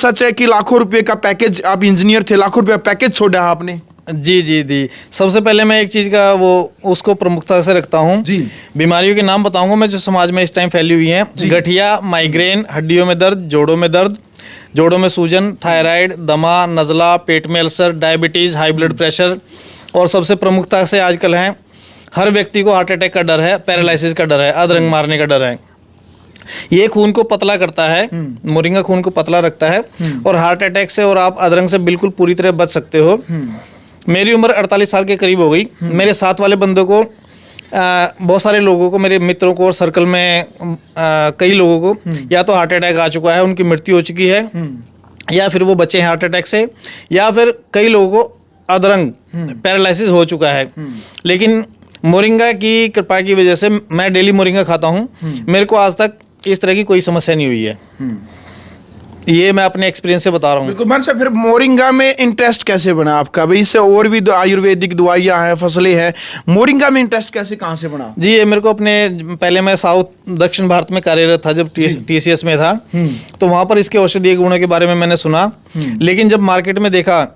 सच है कि लाखों रुपए का पैकेज, आप इंजीनियर थे, लाखों रुपए पैकेज छोड़ा आपने? जी जी जी। सबसे पहले मैं एक चीज़ का वो उसको प्रमुखता से रखता हूँ जी। बीमारियों के नाम बताऊंगा मैं जो समाज में इस टाइम फैली हुई हैं। गठिया, माइग्रेन, हड्डियों में दर्द, जोड़ों में दर्द, जोड़ों में सूजन, थायराइड, दमा, नज़ला, पेट में ulcer, diabetes, high blood pressure, और सबसे प्रमुखता से आजकल हैं हर व्यक्ति को हार्ट अटैक का डर है, पैरालिसिस का डर है, अधरंग मारने का डर है। ये खून को पतला करता है, मोरिंगा खून को पतला रखता है और हार्ट अटैक से और आप अधरंग से बिल्कुल पूरी तरह बच सकते हो। मेरी उम्र 48 साल के करीब हो गई। मेरे साथ वाले बंदों को बहुत सारे लोगों को, मेरे मित्रों को और सर्कल में कई लोगों को या तो हार्ट अटैक आ चुका है, उनकी मृत्यु हो चुकी है, या फिर वो बचे हैं हार्ट अटैक से, या फिर कई लोगों को अधरंग पैरालिसिस हो चुका है। लेकिन मोरिंगा की कृपा की वजह से मैं डेली मोरिंगा खाता हूँ, मेरे को आज तक इस तरह की कोई समस्या नहीं हुई है। ये मैं अपने एक्सपीरियंस से बता रहा हूँ। बिल्कुल। मान साहब, फिर मोरिंगा में इंटरेस्ट कैसे बना आपका? भाई इससे और भी आयुर्वेदिक दवाइयाँ हैं, फसलें हैं, मोरिंगा में इंटरेस्ट कैसे, कहाँ से बना? जी, ये मेरे को अपने, पहले मैं साउथ दक्षिण भारत में कार्यरत था जब TCS में था, तो वहाँ पर इसके औषधीय गुणों के बारे में मैंने सुना। लेकिन जब मार्केट में देखा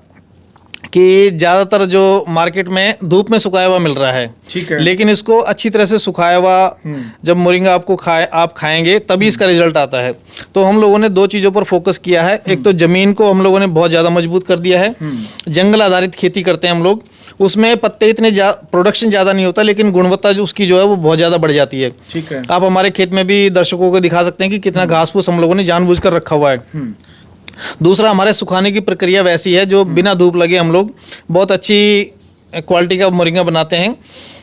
कि ज़्यादातर जो मार्केट में धूप में सुखाया हुआ मिल रहा है, ठीक है, लेकिन इसको अच्छी तरह से सुखाया हुआ जब मोरिंगा आपको आप खाएंगे तभी इसका रिजल्ट आता है। तो हम लोगों ने दो चीज़ों पर फोकस किया है। एक तो ज़मीन को हम लोगों ने बहुत ज़्यादा मजबूत कर दिया है। जंगल आधारित खेती करते हैं हम लोग, उसमें पत्ते इतने प्रोडक्शन ज़्यादा नहीं होता, लेकिन गुणवत्ता जो उसकी जो है वो बहुत ज़्यादा बढ़ जाती है। ठीक है। आप हमारे खेत में भी दर्शकों को दिखा सकते हैं कि कितना घास फूस हम लोगों ने जानबूझ कर रखा हुआ है। दूसरा, हमारे सुखाने की प्रक्रिया वैसी है जो बिना धूप लगे हम लोग बहुत अच्छी क्वालिटी का मोरिंगा बनाते हैं।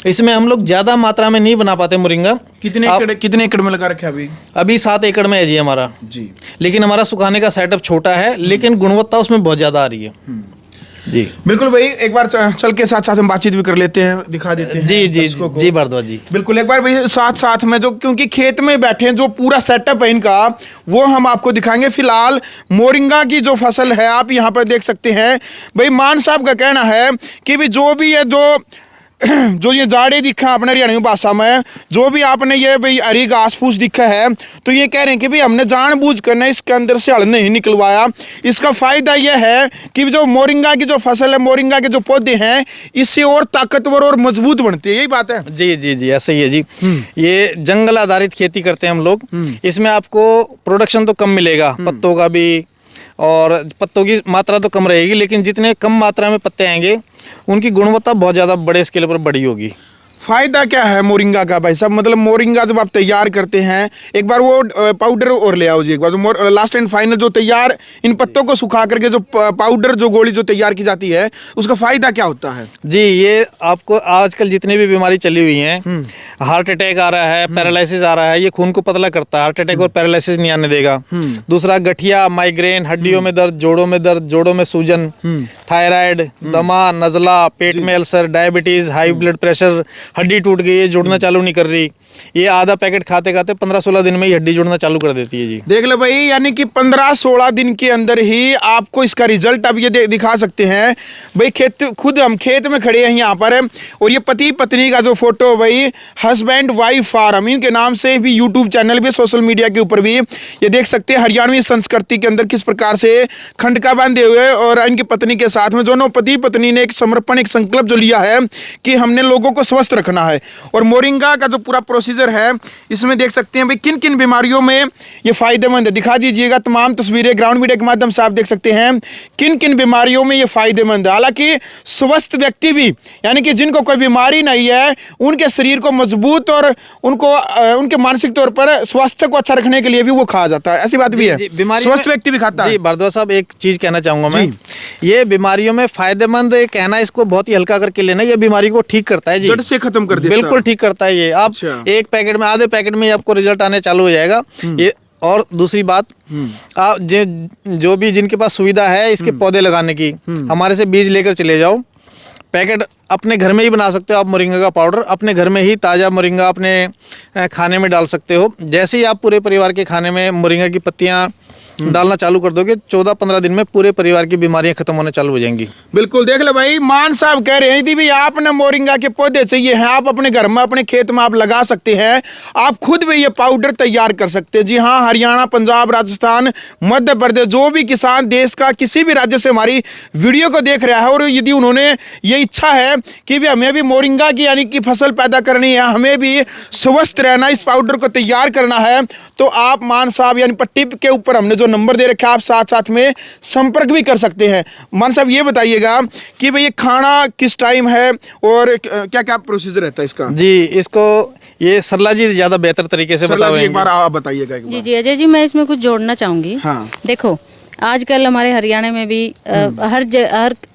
इसमें हम लोग ज़्यादा मात्रा में नहीं बना पाते मोरिंगा। कितने एकड़ में लगा रखे अभी? 7 एकड़ में है जी हमारा जी। लेकिन हमारा सुखाने का सेटअप छोटा है, लेकिन गुणवत्ता उसमें बहुत ज़्यादा आ रही है। जी बिल्कुल भाई, एक बार चल के साथ साथ हम बातचीत भी कर लेते हैं, दिखा देते हैं। जी जी जी भारद्वाज जी, बिल्कुल। एक बार भाई साथ साथ में, जो क्योंकि खेत में बैठे हैं, जो पूरा सेटअप है इनका वो हम आपको दिखाएंगे। फिलहाल मोरिंगा की जो फसल है आप यहाँ पर देख सकते हैं। भाई मान साहब का कहना है कि भाई जो भी है, जो ये जाड़े दिखा आपने हरियाणवी भाषा में, जो भी आपने ये भाई हरी घास फूस दिखा है, तो ये कह रहे हैं कि भाई हमने जानबूझ कर ना इसके अंदर से हल नहीं निकलवाया। इसका फायदा यह है कि जो मोरिंगा की जो फसल है, मोरिंगा के जो पौधे हैं, इससे और ताकतवर और मजबूत बनते हैं। यही बात है? जी जी जी, ऐसा ही है जी। ये जंगल आधारित खेती करते हैं हम लोग। इसमें आपको प्रोडक्शन तो कम मिलेगा पत्तों का भी, और पत्तों की मात्रा तो कम रहेगी, लेकिन जितने कम मात्रा में पत्ते आएंगे उनकी गुणवत्ता बहुत ज़्यादा बड़े स्केल पर बड़ी होगी। फायदा क्या है मोरिंगा का भाई साहब? मतलब मोरिंगा जब आप तैयार करते हैं, एक बार वो पाउडर और ले आओ जी, एक बार लास्ट एंड फाइनल जो तैयार इन पत्तों को सुखा करके जो पाउडर, जो गोली जो तैयार की जाती है, उसका फायदा क्या होता है? जी, ये आपको आजकल जितनी भी बीमारी चली हुई हैं, हार्ट अटैक आ रहा है, पैरालिसिस आ रहा है, ये खून को पतला करता है, हार्ट अटैक और पैरालिसिस नहीं आने देगा। दूसरा, गठिया, माइग्रेन, हड्डियों में दर्द, जोड़ों में दर्द, जोड़ों में सूजन, थायराइड, दमा, नज़ला, पेट में ulcer, diabetes, high blood pressure, हड्डी टूट गई है, जुड़ना चालू नहीं कर रही, ये आधा पैकेट खाते खाते 15-16 दिन में ही हड्डी जुड़ना चालू कर देती है जी। देख लो भाई, यानी कि 15-16 दिन के अंदर ही आपको इसका रिजल्ट अब ये दिखा सकते हैं भाई। खुद हम खेत में खड़े हैं यहाँ पर, और ये पति पत्नी का जो फोटो भाई, हस्बैंड वाइफ फार्म, इनके नाम से भी यूट्यूब चैनल भी, सोशल मीडिया के ऊपर भी ये देख सकते हैं। हरियाणवी संस्कृति के अंदर किस प्रकार से खंडका बांधे हुए और इनकी पत्नी के साथ में दोनों पति पत्नी ने एक समर्पण, एक संकल्प जो लिया है कि हमने लोगों को स्वस्थ रखना है। और मोरिंगा का जो पूरा प्रोसीजर है, इसमें देख सकते हैं भाई किन किन बीमारियों में ये फायदेमंद है। दिखा दीजिएगा तमाम तस्वीरें ग्राउंड मीडिया के माध्यम से, आप देख सकते हैं किन किन बीमारियों में ये फायदेमंद है। हालांकि स्वस्थ व्यक्ति भी, यानी कि जिनको कोई बीमारी नहीं है, उनके शरीर को मजबूत और उनको उनके मानसिक तौर पर स्वास्थ्य को अच्छा रखने के लिए भी वो खाया जाता है। ऐसी बात भी है, स्वस्थ व्यक्ति भी खाता है। भारद्वाज साहब, एक चीज कहना चाहूंगा मैं, ये बीमारियों में फायदेमंद कहना इसको बहुत ही हल्का करके लेना, ये बीमारी को ठीक करता है जी, जड़ से खत्म कर देता है। बिल्कुल ठीक करता है ये। आप एक पैकेट में, आधे पैकेट में आपको रिजल्ट आने चालू हो जाएगा ये। और दूसरी बात, आप जो भी जिनके पास सुविधा है इसके पौधे लगाने की, हमारे से बीज लेकर चले जाओ। पैकेट अपने घर में ही बना सकते हो आप मोरिंगा का पाउडर, अपने घर में ही ताज़ा मोरिंगा अपने खाने में डाल सकते हो। जैसे ही आप पूरे परिवार के खाने में मोरिंगा की पत्तियाँ डालना चालू कर दोगे 14-15 दिन में पूरे परिवार की बीमारियां खत्म होने चालू हो जाएंगी। बिल्कुल, देख ले भाई, मान साहब कह रहे हैं कि भाई आपने मोरिंगा के पौधे चाहिए हैं, आप अपने घर में अपने खेत में आप लगा सकते हैं, आप खुद भी ये पाउडर तैयार कर सकते हैं। जी हाँ, हरियाणा, पंजाब, राजस्थान, मध्य प्रदेश, जो भी किसान देश का किसी भी राज्य से हमारी वीडियो को देख रहा है और यदि उन्होंने ये इच्छा है कि भी हमें भी मोरिंगा की यानी कि फसल पैदा करनी है, हमें भी स्वस्थ रहना, इस पाउडर को तैयार करना है, तो आप मान साहब यानी पट्टी के ऊपर हमने जो नंबर दे रखा है, आप साथ साथ में संपर्क भी कर सकते हैं। मान साहब ये बताइएगा कि भाई ये खाना किस टाइम है और क्या क्या प्रोसीजर रहता है इसका? जी, इसको ये सरला जी ज्यादा बेहतर तरीके से सरला जी, बताएंगे। एक बार आप बताइएगा एक बार। जी जी अजय जी, मैं इसमें कुछ जोड़ना चाहूँगी। हाँ। देखो, आजकल हमारे हरियाणा में भी हर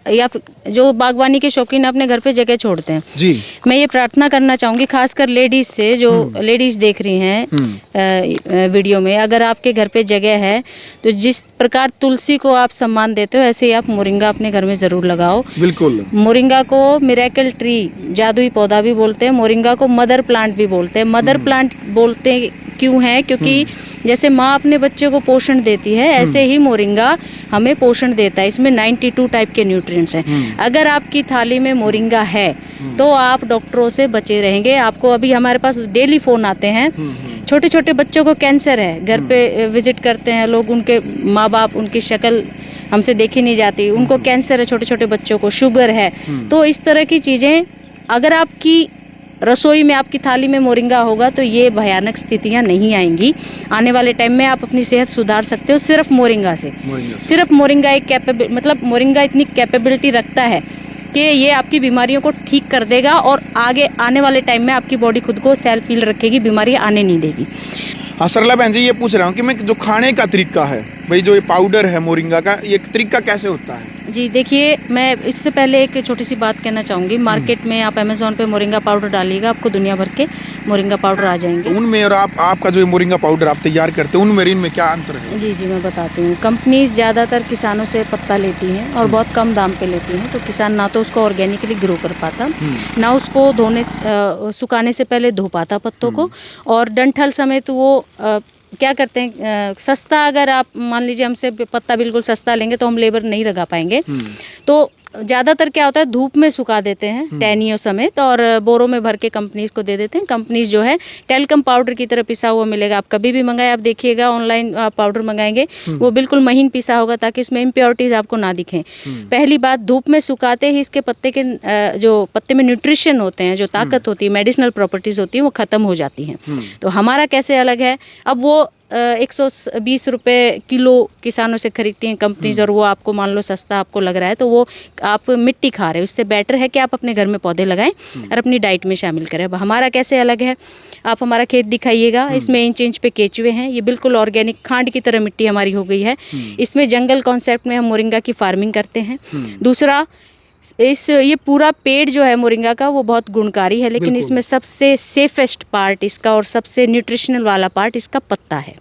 या जो बागवानी के शौकीन अपने घर पे जगह छोड़ते हैं। जी। मैं ये प्रार्थना करना चाहूँगी खासकर लेडीज से, जो लेडीज देख रही हैं वीडियो में, अगर आपके घर पे जगह है तो जिस प्रकार तुलसी को आप सम्मान देते हो ऐसे ही आप मोरिंगा अपने घर में ज़रूर लगाओ। बिल्कुल। मोरिंगा को मिरेकल ट्री, जादुई पौधा भी बोलते हैं, मोरिंगा को मदर प्लांट भी बोलते हैं। मदर प्लांट बोलते क्यों हैं? क्योंकि जैसे माँ अपने बच्चे को पोषण देती है, ऐसे ही मोरिंगा हमें पोषण देता है। इसमें 92 टाइप के न्यूट्रिएंट्स हैं। अगर आपकी थाली में मोरिंगा है तो आप डॉक्टरों से बचे रहेंगे। आपको अभी हमारे पास डेली फ़ोन आते हैं, छोटे छोटे बच्चों को कैंसर है, घर पे विजिट करते हैं लोग, उनके माँ बाप, उनकी शक्ल हमसे देखी नहीं जाती, उनको कैंसर है, छोटे छोटे बच्चों को शुगर है। तो इस तरह की चीज़ें, अगर आपकी रसोई में, आपकी थाली में मोरिंगा होगा तो ये भयानक स्थितियां नहीं आएंगी। आने वाले टाइम में आप अपनी सेहत सुधार सकते हो सिर्फ मोरिंगा से। सिर्फ मोरिंगा मतलब मोरिंगा इतनी कैपेबिलिटी रखता है कि ये आपकी बीमारियों को ठीक कर देगा और आगे आने वाले टाइम में आपकी बॉडी खुद को सेल्फ हील रखेगी, बीमारियां आने नहीं देगी। हाँ सरला बहन जी, ये पूछ रहा हूँ कि मैं जो खाने का तरीका है भाई, जो ये पाउडर है मोरिंगा का, ये तरीका कैसे होता है? जी देखिए, मैं इससे पहले एक छोटी सी बात कहना चाहूँगी। मार्केट में आप अमेज़ॉन पे मोरिंगा पाउडर डालिएगा, आपको दुनिया भर के मोरिंगा पाउडर आ जाएंगे। उनमें और आपका जो मोरिंगा पाउडर आप तैयार करते हैं, उनमें इनमें क्या अंतर है? जी जी मैं बताती हूँ। कंपनीज ज़्यादातर किसानों से पत्ता लेती हैं और बहुत कम दाम पे लेती हैं, तो किसान ना तो उसको ऑर्गेनिकली ग्रो कर पाता, ना उसको सुखाने से पहले धो पाता पत्तों को, और डंठल समेत वो क्या करते हैं, सस्ता, अगर आप मान लीजिए हमसे पत्ता बिल्कुल सस्ता लेंगे तो हम लेबर नहीं लगा पाएंगे, तो ज़्यादातर क्या होता है धूप में सुखा देते हैं टहनियों समेत और बोरों में भर के कंपनीज को दे देते हैं। कंपनीज जो है टेलकम पाउडर की तरह पिसा हुआ मिलेगा। आप कभी भी मंगाए, आप देखिएगा ऑनलाइन आप पाउडर मंगाएंगे वो बिल्कुल महीन पिसा होगा ताकि इसमें इम्प्योरिटीज आपको ना दिखें। पहली बात, धूप में सुखाते ही इसके पत्ते के जो पत्ते में न्यूट्रिशन होते हैं, जो ताकत होती है, मेडिसिनल प्रॉपर्टीज होती है, वो ख़त्म हो जाती हैं। तो हमारा कैसे अलग है, अब वो 120 रुपये किलो किसानों से खरीदती हैं कंपनीज, और वो आपको मान लो सस्ता आपको लग रहा है तो वो आप मिट्टी खा रहे हो। इससे बेटर है कि आप अपने घर में पौधे लगाएं और अपनी डाइट में शामिल करें। अब हमारा कैसे अलग है, आप हमारा खेत दिखाइएगा, इसमें इंच इंच पे केचुए हैं, ये बिल्कुल ऑर्गेनिक खांड की तरह मिट्टी हमारी हो गई है। इसमें जंगल कॉन्सेप्ट में हम मोरिंगा की फार्मिंग करते हैं। दूसरा, ये पूरा पेड़ जो है मोरिंगा का वो बहुत गुणकारी है, लेकिन इसमें सबसे सेफेस्ट पार्ट इसका और सबसे न्यूट्रिशनल वाला पार्ट इसका पत्ता है।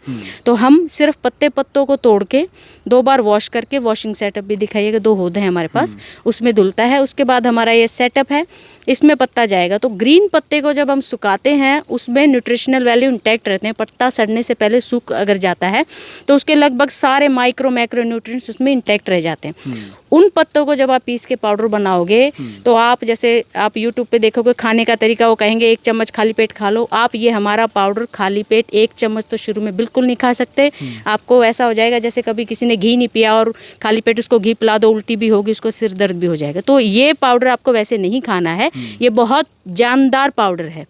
तो हम सिर्फ पत्तों को तोड़ के 2 बार वॉश करके, वॉशिंग सेटअप भी दिखाइएगा, 2 होते हैं हमारे पास, उसमें धुलता है। उसके बाद हमारा ये सेटअप है, इसमें पत्ता जाएगा। तो ग्रीन पत्ते को जब हम सुखाते हैं उसमें न्यूट्रिशनल वैल्यू इंटैक्ट रहते हैं। पत्ता सड़ने से पहले सूख अगर जाता है तो उसके लगभग सारे माइक्रो मैक्रो न्यूट्रिएंट्स उसमें इंटैक्ट रह जाते हैं। उन पत्तों को जब आप पीस के पाउडर बनाओगे तो आप, जैसे आप यूट्यूब पे देखोगे खाने का तरीका, वो कहेंगे 1 चम्मच खाली पेट खा लो। आप ये हमारा पाउडर खाली पेट 1 चम्मच तो शुरू में बिल्कुल नहीं खा सकते। आपको ऐसा हो जाएगा जैसे कभी किसी ने घी नहीं पिया और खाली पेट उसको घी पिला दो, उल्टी भी होगी, उसको सिर दर्द भी हो जाएगा। तो ये पाउडर आपको वैसे नहीं खाना है, ये बहुत जानदार पाउडर है,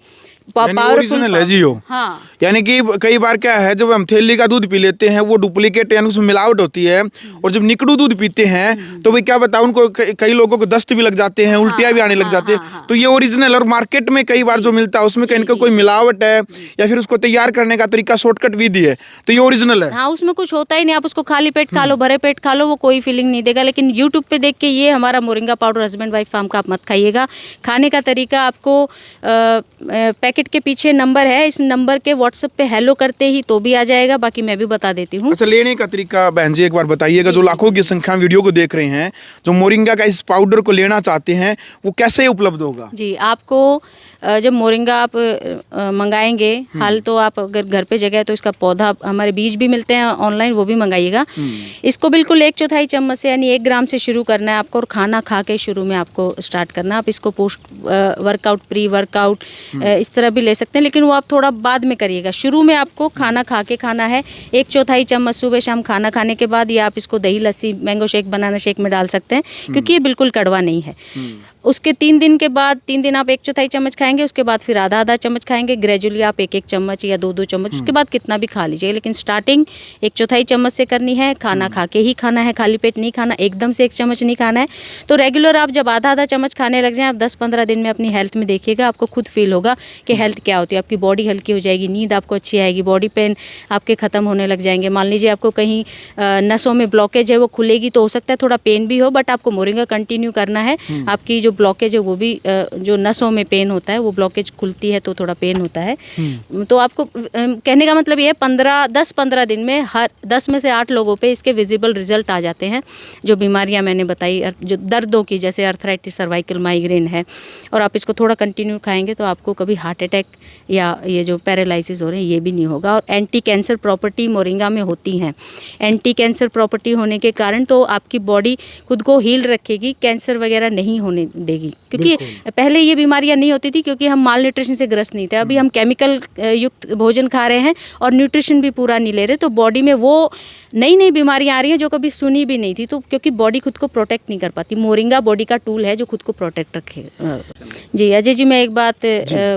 ओरिजिनल है जी हो। हाँ, यानी कि कई बार क्या है, जब हम थैली का दूध पी लेते हैं वो डुप्लीकेट यानी उसमें मिलावट होती है, और जब निकड़ू दूध पीते हैं तो भाई क्या बताऊं, उनको कई लोगों को दस्त भी लग जाते हैं, उल्टियां भी आने लग जाती है। तो ये ओरिजिनल, और मार्केट में कई बार जो मिलता है उसमें कहीं ना कोई मिलावट है या फिर उसको तैयार करने का तरीका शॉर्टकट विधि है, तो ये ओरिजिनल है। हाँ, उसमें कुछ होता ही नहीं। आप उसको खाली पेट खा लो, भरे पेट खा लो, वो कोई फीलिंग नहीं देगा। लेकिन यूट्यूब पे देख के ये हमारा moringa powder husband wife farm का आप मत खाइएगा। खाने का तरीका आपको पैकेट के पीछे नंबर है, इस नंबर के व्हाट्सएप पे हेलो करते ही तो भी आ जाएगा, बाकी मैं भी बता देती हूँ। अच्छा, लेने का तरीका बहन जी एक बार बताइएगा, जो लाखों की संख्या में वीडियो को देख रहे हैं, जो मोरिंगा का इस पाउडर को लेना चाहते हैं, वो कैसे उपलब्ध होगा? जी, आपको जब मोरिंगा आप मंगाएंगे, हाल तो आप अगर घर पे जगह है तो इसका पौधा, हमारे बीज भी मिलते हैं ऑनलाइन, वो भी मंगाइएगा। इसको बिल्कुल 1/4 चम्मच से यानी 1 ग्राम से शुरू करना है आपको, और खाना खा के शुरू में आपको स्टार्ट करना है। आप इसको पोस्ट वर्कआउट, प्री वर्कआउट इस तरह भी ले सकते हैं, लेकिन वो आप थोड़ा बाद में करिएगा। शुरू में आपको खाना खा के खाना है 1/4 चम्मच सुबह शाम खाना खाने के बाद, या आप इसको दही, लस्सी, मैंगो शेक, बनाना शेक में डाल सकते हैं, क्योंकि ये बिल्कुल कड़वा नहीं है। उसके 3 दिन के बाद, 3 दिन आप 1/4 चम्मच खाएंगे, उसके बाद फिर आधा चम्मच खाएंगे, ग्रेजुअली आप 1 चम्मच या 2 चम्मच, उसके बाद कितना भी खा लीजिए, लेकिन स्टार्टिंग 1/4 चम्मच से करनी है। खाना खा के ही खाना है, खाली पेट नहीं खाना, एकदम से 1 चम्मच नहीं खाना है। तो रेगुलर आप जब आधा चम्मच खाने लग जाएं, आप 10-15 दिन में अपनी हेल्थ में देखिएगा, आपको खुद फील होगा कि हेल्थ क्या होती है। आपकी बॉडी हल्की हो जाएगी, नींद आपको अच्छी आएगी, बॉडी पेन आपके ख़त्म होने लग जाएंगे। मान लीजिए आपको कहीं नसों में ब्लॉकेज है, वो खुलेगी तो हो सकता है थोड़ा पेन भी हो, बट आपको मोरिंगा कंटिन्यू करना है। आपकी जो ब्लॉकेज है वो भी, जो नसों में पेन होता है, वो ब्लॉकेज खुलती है तो थोड़ा पेन होता है। तो आपको कहने का मतलब ये है 10-15 दिन में हर 10 में से 8 लोगों पे इसके विजिबल रिजल्ट आ जाते हैं। जो बीमारियां मैंने बताई, जो दर्दों की, जैसे अर्थराइटिस, सर्वाइकल, माइग्रेन है, और आप इसको थोड़ा कंटिन्यू खाएंगे तो आपको कभी हार्ट अटैक या ये जो पैरालिसिस हो रहे हैं ये भी नहीं होगा। और एंटी कैंसर प्रॉपर्टी मोरिंगा में होती हैं। एंटी कैंसर प्रॉपर्टी होने के कारण तो आपकी बॉडी खुद को हील रखेगी, कैंसर वगैरह नहीं होने देगी। क्योंकि पहले ये बीमारियां नहीं होती थी, क्योंकि हम माल न्यूट्रिशन से ग्रस्त नहीं थे। अभी हम केमिकल युक्त भोजन खा रहे हैं और न्यूट्रिशन भी पूरा नहीं ले रहे, तो बॉडी में वो नई बीमारियां आ रही हैं जो कभी सुनी भी नहीं थी। तो क्योंकि बॉडी खुद को प्रोटेक्ट नहीं कर पाती, मोरिंगा बॉडी का टूल है जो खुद को प्रोटेक्ट रखे। जी अजय जी, मैं एक बात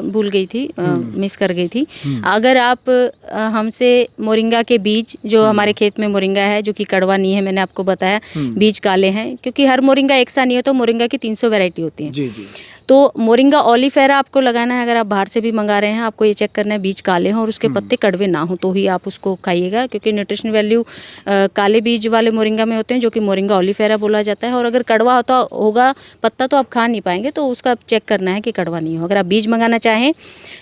भूल गई थी, मिस कर गई थी। अगर आप हमसे मोरिंगा के बीज, जो हमारे खेत में मोरिंगा है जो कि कड़वा नहीं है, मैंने आपको बताया, बीज काले हैं, क्योंकि हर मोरिंगा एक सा नहीं हो, तो मोरिंगा की 300 वैरायटी होती है। जी जी। तो मोरिंगा ओलिफेरा आपको लगाना है। अगर आप बाहर से भी मंगा रहे हैं, आपको ये चेक करना है बीज काले हों और उसके पत्ते कड़वे ना हो, तो ही आप उसको खाइएगा, क्योंकि न्यूट्रिशन वैल्यू काले बीज वाले मोरिंगा में होते हैं, जो कि मोरिंगा ओलिफेरा बोला जाता है। और अगर कड़वा होगा पत्ता तो आप खा नहीं पाएंगे, तो उसका चेक करना है कि कड़वा नहीं हो। अगर आप बीज मंगाना चाहें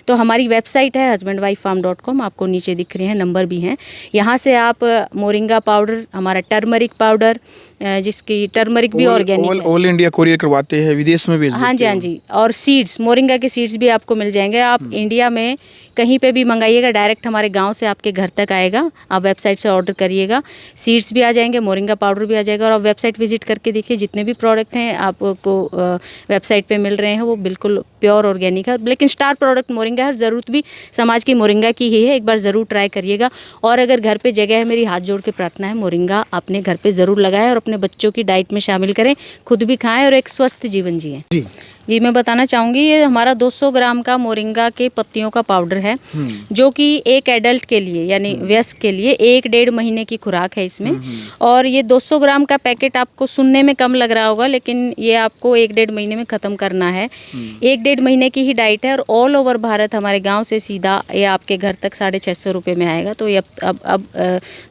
तो हमारी वेबसाइट है husbandwifefarm.com, आपको नीचे दिख रहे हैं, नंबर भी हैं। यहाँ से आप मोरिंगा पाउडर, हमारा टर्मरिक पाउडर, जिसकी टर्मरिक भी ऑर्गेनिक है, ऑल इंडिया कोरियर करवाते हैं, विदेश में भेज देते हैं। हाँ जी, हाँ जी। और सीड्स, मोरिंगा के सीड्स भी आपको मिल जाएंगे। आप इंडिया में कहीं पे भी मंगाइएगा, डायरेक्ट हमारे गांव से आपके घर तक आएगा। आप वेबसाइट से ऑर्डर करिएगा, सीड्स भी आ जाएंगे, मोरिंगा पाउडर भी आ जाएगा। और आप वेबसाइट विजिट करके देखिए, जितने भी प्रोडक्ट हैं आपको वेबसाइट पे मिल रहे हैं, वो बिल्कुल प्योर ऑर्गेनिक है। लेकिन स्टार प्रोडक्ट मोरिंगा है, ज़रूरत भी समाज की मोरिंगा की ही है। एक बार ज़रूर ट्राई करिएगा। और अगर घर पे जगह है, मेरी हाथ जोड़ के प्रार्थना है, मोरिंगा अपने घर पे ज़रूर लगाएं और अपने बच्चों की डाइट में शामिल करें, खुद भी खाएं और एक स्वस्थ जीवन जिएं। जी, मैं बताना चाहूँगी, ये हमारा 200 ग्राम का मोरिंगा के पत्तियों का पाउडर है, जो कि एक एडल्ट के लिए यानी वयस्क के लिए 1-1.5 महीने की खुराक है इसमें। और ये 200 ग्राम का पैकेट आपको सुनने में कम लग रहा होगा, लेकिन ये आपको 1-1.5 महीने में ख़त्म करना है। 1-1.5 महीने की ही डाइट है, और ऑल ओवर भारत हमारे गाँव से सीधा ये आपके घर तक 650 रुपये में आएगा। तो ये अब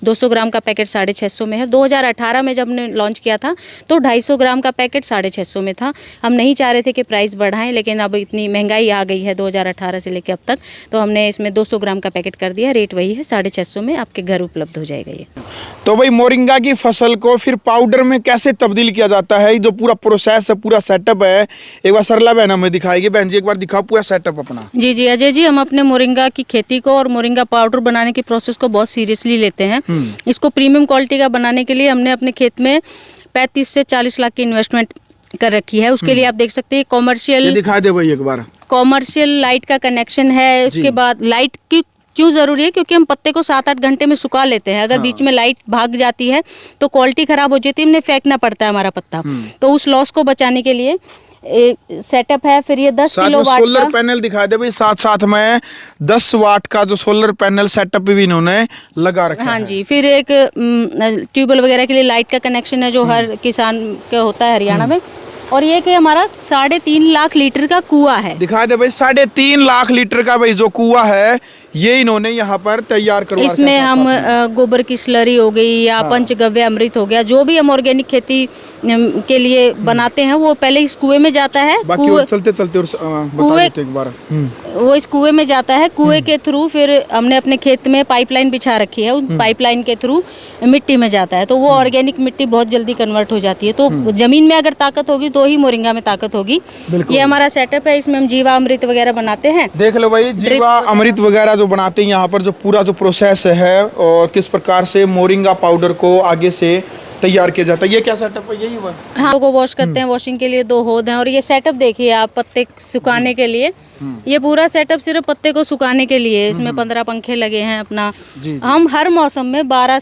200 ग्राम का पैकेट 650 में है। 2018 में जब हमने लॉन्च किया था तो 250 ग्राम का पैकेट 650 में था। हम नहीं चाह रहे थे कि प्राइस बढ़ाएं, लेकिन अब इतनी महंगाई आ गई है 2018 से लेकर अब तक, तो हमने इसमें 200 ग्राम का पैकेट कर दिया। रेट वही है, 650 में आपके घर उपलब्ध हो जाएगा ये। तो भाई, मोरिंगा की फसल को फिर पाउडर में कैसे तब्दील किया जाता है, जो पूरा प्रोसेस है, पूरा सेटअप है, एक बार सरला बहन हमें दिखाएगी। बहन जी, एक बार दिखाओ पूरा सेटअप अपना। जी जी अजय जी, हम अपने मोरिंगा की खेती को और मोरिंगा पाउडर बनाने की प्रोसेस को बहुत सीरियसली लेते हैं। इसको प्रीमियम क्वालिटी का बनाने के लिए हमने अपने खेत में 35 से 40 लाख की इन्वेस्टमेंट कर रखी है। उसके लिए आप देख सकते हैं कॉमर्शियल, दिखा दे भाई एक बार, कॉमर्शियल लाइट का कनेक्शन है। उसके बाद लाइट की क्यों ज़रूरी है, क्योंकि हम पत्ते को 7-8 घंटे में सुखा लेते हैं। अगर बीच में लाइट भाग जाती है तो क्वालिटी ख़राब हो जाती है, हमने फेंकना पड़ता है हमारा पत्ता। तो उस लॉस को बचाने के लिए एक सेटअप है। फिर ये 10 किलोवाट सोलर का पैनल दिखा दे भाई, साथ में 10 वाट का जो सोलर पैनल सेटअप भी इन्होंने लगा रखा है। हाँ जी, फिर एक ट्यूबवेल वगैरह के लिए लाइट का कनेक्शन है, जो हर किसान का होता है हरियाणा में। और ये कि हमारा 3.5 लाख लीटर का कुआं है। दिखा दे भाई, 3.5 लाख लीटर का भाई जो कुआं है, ये इन्होंने यहाँ पर तैयार करवा रखा है इसमें साथ हम साथ में। गोबर की स्लरी हो गई या पंचगव्य अमृत हो गया, जो भी हम ऑर्गेनिक खेती के लिए बनाते हैं वो पहले इस कुएं में जाता है। बाकी और चलते चलते और बता कुएं- देते एक बार। वो इस कुएं में जाता है, कुएं के थ्रू फिर हमने अपने खेत में पाइपलाइन बिछा रखी है, उस पाइपलाइन के थ्रू मिट्टी में जाता है, तो वो ऑर्गेनिक मिट्टी बहुत जल्दी कन्वर्ट हो जाती है। तो जमीन में अगर ताकत होगी तो ही मोरिंगा में ताकत होगी। ये हमारा सेटअप है, इसमें हम जीवा अमृत वगैरह बनाते हैं। देख लो भाई, जीवा अमृत वगैरह जो बनाते हैं यहाँ पर, जो पूरा जो प्रोसेस है और किस प्रकार से मोरिंगा पाउडर को आगे से तैयार किया जाता है। ये क्या सेटअप है? यही हुआ। हाँ, को वॉश करते हैं, वॉशिंग के लिए 2 होद हैं। और ये सेटअप देखिए आप, पत्ते सुखाने के लिए, ये पूरा सेटअप सिर्फ पत्ते को सुखाने के लिए है। इसमें 15 पंखे लगे हैं अपना। जी। हम हर मौसम में 12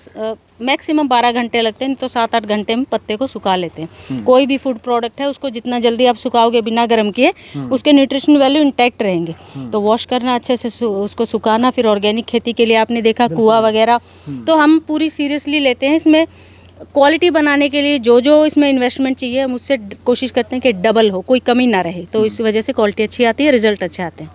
मैक्सिमम 12 घंटे लगते हैं, तो 7-8 घंटे में पत्ते को सुखा लेते हैं। कोई भी फूड प्रोडक्ट है उसको जितना जल्दी आप सुखाओगे बिना गर्म किए, उसके न्यूट्रिशन वैल्यू इंटैक्ट रहेंगे। तो वॉश करना अच्छे से, उसको सुखाना, फिर ऑर्गेनिक खेती के लिए आपने देखा कुआं वगैरह, तो हम पूरी सीरियसली लेते हैं। इसमें क्वालिटी बनाने के लिए जो जो इसमें इन्वेस्टमेंट चाहिए, हम उससे कोशिश करते हैं कि डबल हो, कोई कमी ना रहे, तो इस वजह से क्वालिटी अच्छी आती है, रिजल्ट अच्छे आते हैं।